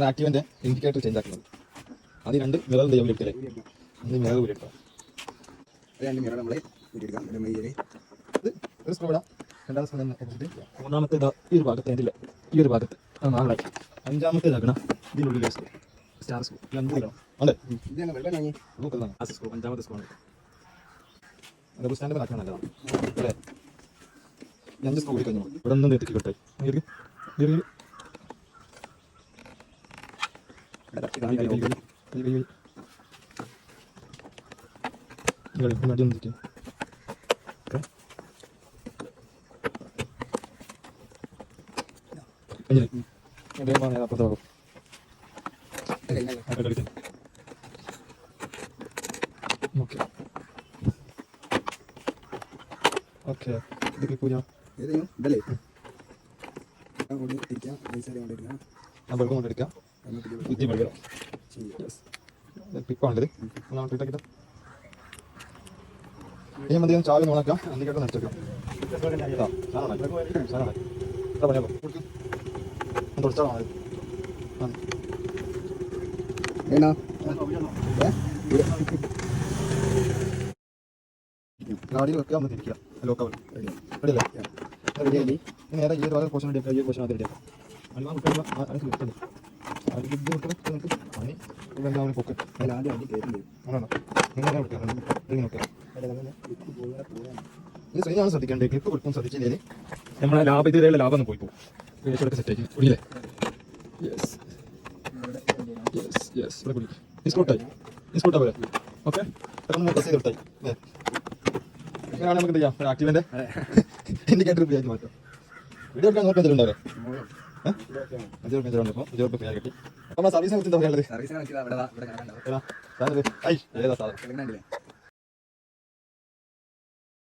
ആക്റ്റീവിൻ്റെ indicator change ആക്കുന്നത്. അത് രണ്ട് മിറർ ലെവലിട്ടല്ലേ മിറർ ഊരിട്ടോ. രണ്ട് മിറർ നമ്മൾ ഊരിയെടുക്കാം. ഇത് ഒരു സ്ക്രൂ ഇടാം. രണ്ടാമത്തെ സ്ക്രൂ തന്നെ എടുത്തിട്ട് മൂന്നാമത്തെ ഇതാ ഈ ഒരു ഭാഗത്ത് എൻ്റെ ഈ ഒരു ഭാഗത്ത് നാലായി. അഞ്ചാമത്തെ ഇതാക്കണം ഇതിനുള്ളിൽ സ്ക്രൂ സ്റ്റാർ സ്ക്രൂ. അഞ്ച് കിലോ അതെ സ്ക്രൂ. അഞ്ചാമത്തെ സ്ക്രൂ ആണ്. അത് ബസ് സ്റ്റാൻഡിൽ ആക്കാൻ നല്ലതാണ് അല്ലേ. അഞ്ച് സ്ക്രൂ കൂടി കഴിഞ്ഞു. ഇവിടെ നിന്ന് എത്തിക്കി കിട്ടെ അപ്പുറത്താകും. ഓക്കെ ഓക്കെ ഇതൊക്കെ പൂജ ഇതല്ലേ ബൾബ് കൊണ്ടെടുക്കാം. പുതിയ ബൾബ് പിപ്പാണ്ടത് ഒന്നാമത്തെ ഇട്ടാക്കിട്ട് ഇനി മതി ചാവി നോക്കാം. എന്നിട്ട് നടിച്ചേക്കാം. തുടച്ചാണ് ഗാഡിയിൽ വെക്കുക. ഒന്ന് തിരിക്കുക. ലോക്കാവ് റെഡിയല്ലേ? ഇനി നേരെ ഈ ഒരു പോർഷൻ റെഡിയാക്കുക. ഈ പോർഷൻ അത് റെഡിയാക്കാം. ഇത് ശരിയാണ് ശ്രദ്ധിക്കേണ്ടത്. ക്ലിപ്പ് കൊടുക്കും ശ്രദ്ധിച്ചില്ലേ നമ്മളെ ലാഭം ഇതുവരെയുള്ള ലാഭം ഒന്ന് പോയി പോകും. സെറ്റ് ആക്കി കുടിയില്ലേ? യെസ് യെസ് യെസ് ഇവിടെ കുടി. ഇസ്കൂട്ടാ പോലെ ഓക്കെ. പ്രസ് ചെയ്ത് കൊടുത്തായി. ഇങ്ങനെയാണ് നമുക്ക് എന്ത് ചെയ്യാം. ആക്റ്റീവിൻ്റെ ഇൻഡിക്കേറ്റർ ഫ്രീ ആക്കി മാറ്റാം. വീഡിയോ എടുക്കാൻ നോക്കാൻ എന്തെങ്കിലും സർവീസിനെ കുറിച്ച് എന്താ പറയാനുള്ളത്? സർവീസിനെ